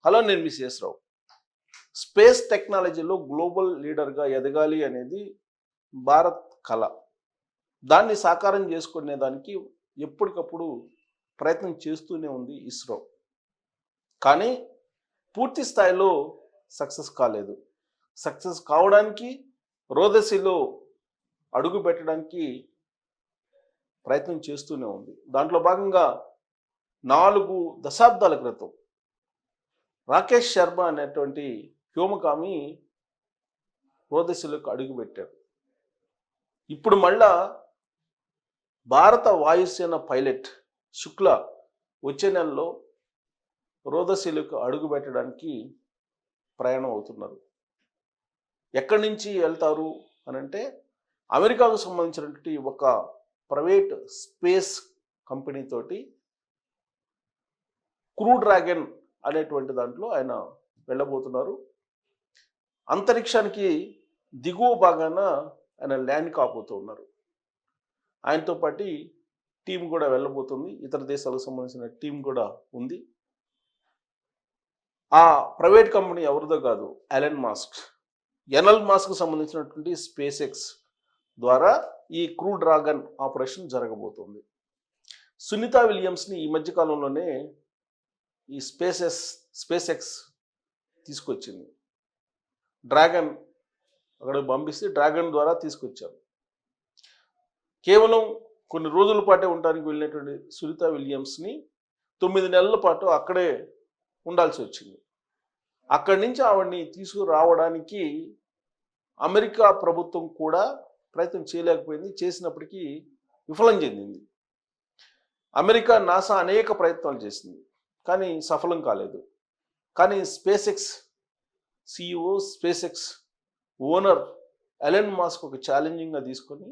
Hello, నేను మీ CS రావు. Space టెక్నాలజీలో global లీడర్గా ఎదగాలి అనేది భారత్ కళ. దాన్ని సాకారం చేసుకునే దానికి ఎప్పటికప్పుడు ప్రయత్నం చేస్తూనే ఉంది ఇస్రో. కానీ పూర్తి స్థాయిలో సక్సెస్ కాలేదు. సక్సెస్ కావడానికి రోదసిలో అడుగు పెట్టడానికి ప్రయత్నం చేస్తూనే ఉంది. దాంట్లో భాగంగా 4 దశాబ్దాల క్రితం రాకేష్ శర్మ అనేటువంటి వ్యోమగామి రోదసిలోకి అడుగుపెట్టాడు. ఇప్పుడు మళ్ళా భారత వాయుసేన పైలట్ శుక్లా వచ్చే నెలలో రోదసిలోకి అడుగుపెట్టడానికి ప్రయాణం అవుతున్నారు. ఎక్కడి నుంచి వెళ్తారు అనంటే అమెరికాకు సంబంధించినటువంటి ఒక ప్రైవేట్ స్పేస్ కంపెనీ తోటి క్రూ డ్రాగన్ అనేటువంటి దాంట్లో ఆయన వెళ్ళబోతున్నారు. అంతరిక్షానికి దిగువ భాగాన ఆయన ల్యాండ్ కాబోతూ ఉన్నారు. ఆయనతో పాటు టీం కూడా వెళ్ళబోతుంది. ఇతర దేశాలకు సంబంధించిన టీం కూడా ఉంది. ఆ ప్రైవేట్ కంపెనీ ఎవరిదో కాదు, ఎలన్ మాస్క్ సంబంధించినటువంటి స్పేస్ ఎక్స్ ద్వారా ఈ క్రూ డ్రాగన్ ఆపరేషన్ జరగబోతుంది. సునీత విలియమ్స్ని ఈ మధ్యకాలంలోనే ఈ స్పేస్ ఎక్స్ తీసుకొచ్చింది. డ్రాగన్ అక్కడికి పంపిస్తే డ్రాగన్ ద్వారా తీసుకొచ్చారు. కేవలం కొన్ని రోజుల పాటే ఉండడానికి వెళ్ళినటువంటి సునీత విలియమ్స్ని 9 నెలల పాటు అక్కడే ఉండాల్సి వచ్చింది. అక్కడి నుంచి ఆవిడ్ని తీసుకురావడానికి అమెరికా ప్రభుత్వం కూడా ప్రయత్నం చేయలేకపోయింది. చేసినప్పటికీ విఫలం చెందింది. అమెరికా నాసా అనేక ప్రయత్నాలు చేసింది, కానీ సఫలం కాలేదు. కానీ space X CEO, space X owner Elon Musk ఒక ఛాలెంజింగ్గా తీసుకొని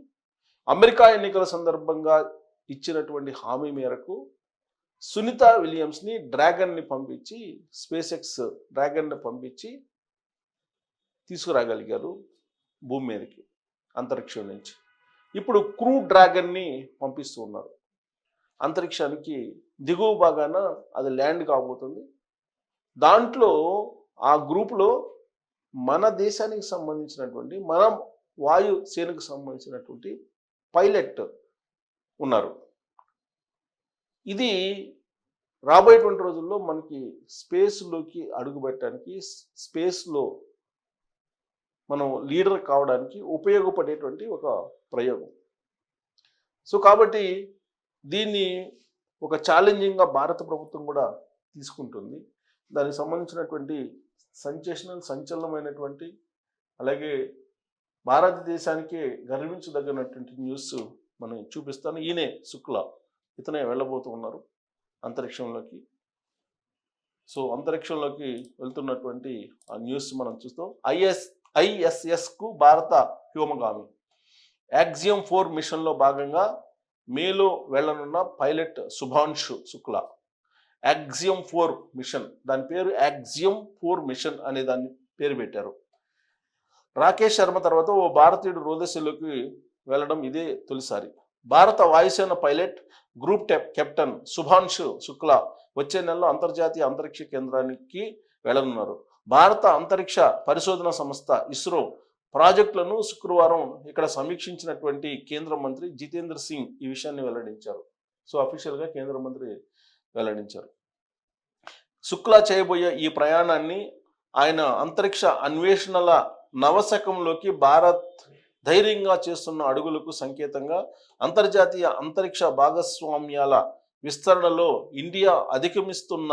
అమెరికా ఎన్నికల సందర్భంగా ఇచ్చినటువంటి హామీ మేరకు సునీత విలియమ్స్ని డ్రాగన్ని పంపించి స్పేస్ ఎక్స్ డ్రాగన్ని పంపించి తీసుకురాగలిగారు భూమి మీదకి అంతరిక్షం నుంచి. ఇప్పుడు క్రూ డ్రాగన్ని పంపిస్తూ ఉన్నారు. అంతరిక్షానికి దిగువ భాగాన అది ల్యాండ్ కాబోతుంది. దాంట్లో ఆ గ్రూపులో మన దేశానికి సంబంధించినటువంటి, మన వాయుసేనకు సంబంధించినటువంటి పైలట్ ఉన్నారు. ఇది రాబోయేటువంటి రోజుల్లో మనకి స్పేస్లోకి అడుగుపెట్టడానికి, స్పేస్లో మనం లీడర్ కావడానికి ఉపయోగపడేటువంటి ఒక ప్రయోగం. సో కాబట్టి దీన్ని ఒక ఛాలెంజింగ్గా భారత ప్రభుత్వం కూడా తీసుకుంటుంది. దానికి సంబంధించినటువంటి సంచలనమైనటువంటి, అలాగే భారతదేశానికి గర్వించదగినటువంటి న్యూస్ మనం చూపిస్తాను. ఈయనే శుక్లా, ఇతనే వెళ్ళబోతూ ఉన్నారు అంతరిక్షంలోకి. సో అంతరిక్షంలోకి వెళ్తున్నటువంటి ఆ న్యూస్ మనం చూస్తాం. ISSకు భారత వ్యోమగామి యాక్సియం 4 మిషన్లో భాగంగా మేలో వెళ్ళనున్న pilot Shubhanshu Shukla. Axiom 4 mission, దాని పేరు యాక్సియం 4 మిషన్ అనే దాన్ని పేరు పెట్టారు. రాకేష్ శర్మ తర్వాత ఓ భారతీయుడు రోదసిలోకి వెళ్ళడం ఇదే తొలిసారి. భారత వాయుసేన pilot group captain Shubhanshu Shukla వచ్చే నెలలో అంతర్జాతీయ అంతరిక్ష కేంద్రానికి వెళ్ళనున్నారు. భారత అంతరిక్ష పరిశోధన సంస్థ ఇస్రో ప్రాజెక్టులను శుక్రవారం ఇక్కడ సమీక్షించినటువంటి కేంద్ర మంత్రి జితేంద్ర సింగ్ ఈ విషయాన్ని వెల్లడించారు. సో అఫీషియల్గా కేంద్ర మంత్రి వెల్లడించారు. శుక్లా చేయబోయే ఈ ప్రయాణాన్ని ఆయన అంతరిక్ష అన్వేషణల నవశకంలోకి భారత్ ధైర్యంగా చేస్తున్న అడుగులకు సంకేతంగా, అంతర్జాతీయ అంతరిక్ష భాగస్వామ్యాల విస్తరణలో ఇండియా అధిగమిస్తున్న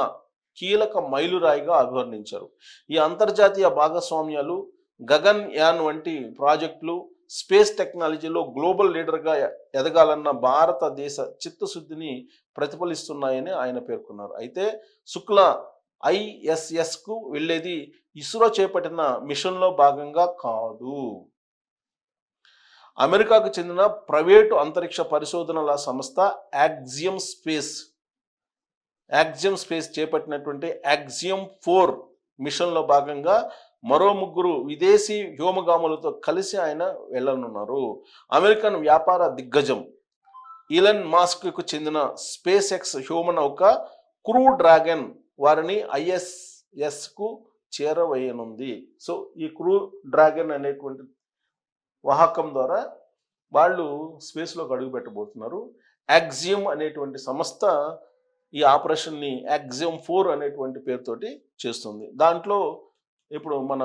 కీలక మైలురాయిగా అభివర్ణించారు. ఈ అంతర్జాతీయ భాగస్వామ్యాలు గగన్ యాన్ వంటి ప్రాజెక్టులు స్పేస్ టెక్నాలజీలో గ్లోబల్ లీడర్గా ఎదగాలన్న భారతదేశ చిత్తశుద్ధిని ప్రతిఫలిస్తున్నాయని ఆయన పేర్కొన్నారు. అయితే శుక్లా ISSకు వెళ్ళేది ఇస్రో చేపట్టిన మిషన్లో భాగంగా కాదు. అమెరికాకు చెందిన ప్రైవేటు అంతరిక్ష పరిశోధనల సంస్థ యాక్సియం స్పేస్ చేపట్టినటువంటి యాక్సియం 4 మిషన్లో భాగంగా మరో 3 విదేశీ వ్యోమగాములతో కలిసి ఆయన వెళ్ళనున్నారు. అమెరికన్ వ్యాపార దిగ్గజం ఈలన్ మాస్క్కు చెందిన స్పేస్ ఎక్స్ హ్యూమనౌక క్రూ డ్రాగన్ వారిని ఐఎస్ఎస్కు చేరవేయనుంది. సో ఈ క్రూ డ్రాగన్ అనేటువంటి వాహకం ద్వారా వాళ్ళు స్పేస్లోకి అడుగు పెట్టబోతున్నారు. యాక్సియం అనేటువంటి సంస్థ ఈ ఆపరేషన్ని యాక్సియం 4 అనేటువంటి పేరుతోటి చేస్తుంది. దాంట్లో ఇప్పుడు మన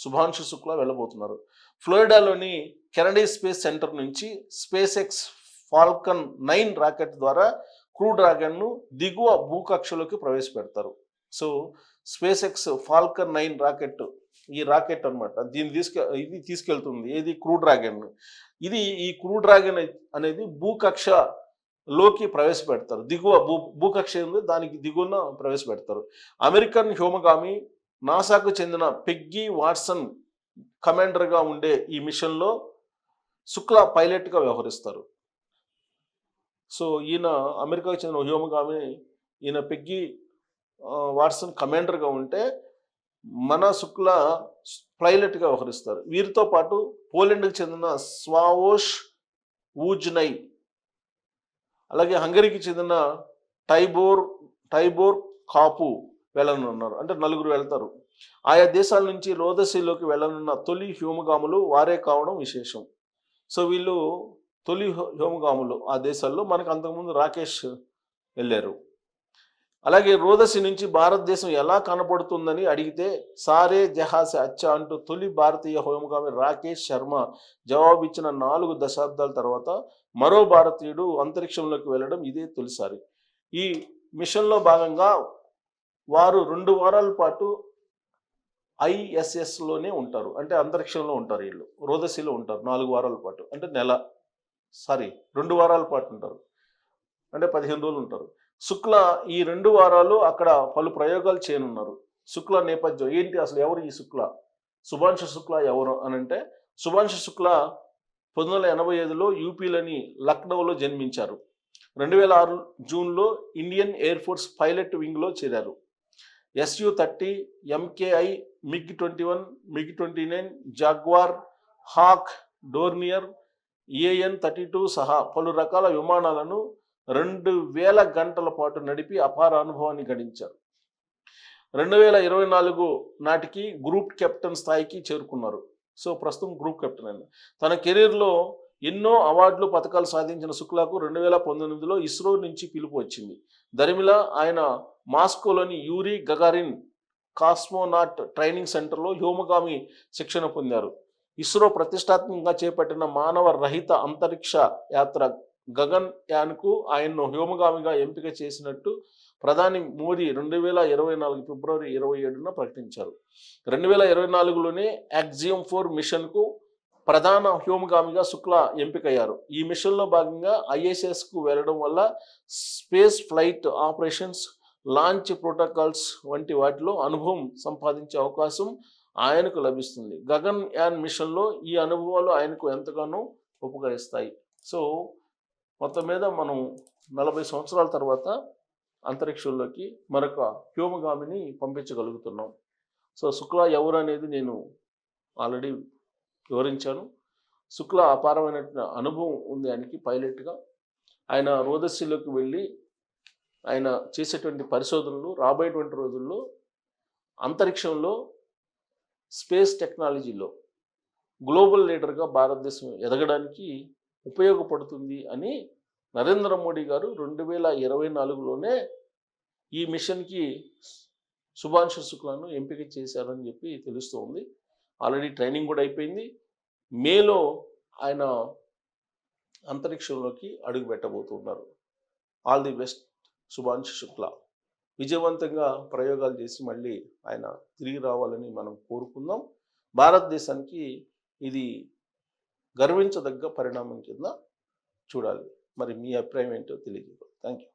శుభాంశు శుక్లా వెళ్ళబోతున్నారు. ఫ్లోరిడాలోని కెనడీ స్పేస్ సెంటర్ నుంచి స్పేస్ ఎక్స్ ఫాల్కన్ 9 రాకెట్ ద్వారా క్రూ డ్రాగన్ను దిగువ భూకక్షలోకి ప్రవేశపెడతారు. So SpaceX Falcon 9 rocket, ఈ రాకెట్ అనమాట, ఇది తీసుకెళ్తుంది ఏది క్రూ డ్రాగన్. ఈ క్రూ డ్రాగన్ అనేది భూకక్షలోకి ప్రవేశపెడతారు. దిగువ భూకక్ష ఉంది, దానికి దిగువన ప్రవేశపెడతారు. అమెరికన్ హ్యోమగామి నాసాకు చెందిన పెగ్గీ వాట్సన్ కమాండర్గా ఉండే ఈ మిషన్లో శుక్లా పైలట్గా వ్యవహరిస్తారు. సో ఈయన అమెరికాకు చెందిన హ్యోమగామి, ఈయన పెగ్గీ వాట్సన్ కమాండర్గా ఉంటే మన శుక్లా పైలట్గా వ్యవహరిస్తారు. వీరితో పాటు పోలాండ్కి చెందిన స్వావోష్ ఊజ్నై, అలాగే హంగరీకి చెందిన టైబోర్ కాపు వెళ్ళనున్నారు. అంటే 4 వెళ్తారు. ఆయా దేశాల నుంచి రోదసీలోకి వెళ్ళనున్న తొలి హ్యోమగాములు వారే కావడం విశేషం. సో వీళ్ళు తొలి హ్యోమగాములు ఆ దేశాల్లో. మనకు అంతకుముందు రాకేష్ వెళ్ళారు. అలాగే రోదసి నుంచి భారతదేశం ఎలా కనపడుతుందని అడిగితే సారే జహాసే అచ్చా అంటూ తొలి భారతీయ హ్యోమగామి రాకేష్ శర్మ జవాబిచ్చిన 4 దశాబ్దాల తర్వాత మరో భారతీయుడు అంతరిక్షంలోకి వెళ్ళడం ఇదే తొలిసారి. ఈ మిషన్లో భాగంగా వారు 2 వారాల పాటు ఐఎస్ఎస్లోనే ఉంటారు. అంటే అంతరిక్షంలో ఉంటారు. వీళ్ళు రోదసిలో ఉంటారు 4 వారాల పాటు. అంటే 2 వారాల పాటు ఉంటారు. అంటే 15 రోజులు ఉంటారు. శుక్లా ఈ 2 వారాలు అక్కడ పలు ప్రయోగాలు చేయనున్నారు. శుక్లా నేపథ్యం ఏంటి, అసలు ఎవరు ఈ శుక్లా, శుభాంశు శుక్లా ఎవరు అని అంటే, శుభాంశు శుక్లా 1985లో యూపీలోని లక్నోలో జన్మించారు. 2006 జూన్లో ఇండియన్ ఎయిర్ ఫోర్స్ పైలట్ వింగ్లో చేరారు. SU-30, MKI, MiG-21, MiG-29, jaguar, hack, Dornier, AN-32 సహా పలు రకాల విమానాలను 2000 గంటల పాటు నడిపి అపార అనుభవాన్ని గడించారు. 2024 నాటికి గ్రూప్ కెప్టెన్ స్థాయికి చేరుకున్నారు. సో ప్రస్తుతం గ్రూప్ కెప్టెన్ అయిన తన కెరీర్లో ఎన్నో అవార్డులు పథకాలు సాధించిన శుక్లాకు 2019లో ఇస్రో నుంచి పిలుపు వచ్చింది. దరిమిలా ఆయన మాస్కోలోని యూరీ గగారిన్ కాస్మోనాట్ ట్రైనింగ్ సెంటర్లో హ్యోమగామి శిక్షణ పొందారు. ఇస్రో ప్రతిష్టాత్మకంగా చేపట్టిన మానవ రహిత అంతరిక్ష యాత్ర గగన్ యాన్కు ఆయన్ను హ్యోమగామిగా ఎంపిక చేసినట్టు ప్రధాని మోదీ 2024 ఫిబ్రవరి 27న ప్రకటించారు. 2024లోనే యాక్సియం 4 మిషన్కు ప్రధాన హ్యోమగామిగా శుక్లా ఎంపికయ్యారు. ఈ మిషన్లో భాగంగా ఐఎస్ఎస్కు వెళ్ళడం వల్ల space flight operations, launch protocols వంటి వాటిలో అనుభవం సంపాదించే అవకాశం ఆయనకు లభిస్తుంది. గగన్ యాన్ మిషన్లో ఈ అనుభవాలు ఆయనకు ఎంతగానో ఉపకరిస్తాయి. సో మొత్తం మీద మనం 40 సంవత్సరాల తర్వాత అంతరిక్షంలోకి మరొక హ్యోమగామిని పంపించగలుగుతున్నాం. సో శుక్లా ఎవరు అనేది నేను ఆల్రెడీ వివరించాను. శుక్లా అపారమైన అనుభవం ఉంది ఆయనకి పైలట్గా. ఆయన రోదసిలోకి వెళ్ళి ఆయన చేసేటువంటి పరిశోధనలు రాబోయేటువంటి రోజుల్లో అంతరిక్షంలో స్పేస్ టెక్నాలజీలో గ్లోబల్ లీడర్గా భారతదేశం ఎదగడానికి ఉపయోగపడుతుంది అని నరేంద్ర మోడీ గారు 2024లోనే ఈ మిషన్కి శుభాంశు శుక్లాను ఎంపిక చేశారని చెప్పి తెలుస్తోంది. ఆల్రెడీ ట్రైనింగ్ కూడా అయిపోయింది. మేలో ఆయన అంతరిక్షంలోకి అడుగు పెట్టబోతున్నారు. All the best Shubhanshu Shukla. విజయవంతంగా ప్రయోగాలు చేసి మళ్ళీ ఆయన తిరిగి రావాలని మనం కోరుకుందాం. భారతదేశానికి ఇది గర్వించదగ్గ పరిణామం కింద చూడాలి. మరి మీ అభిప్రాయం ఏంటో తెలియజేయండి. Thank you.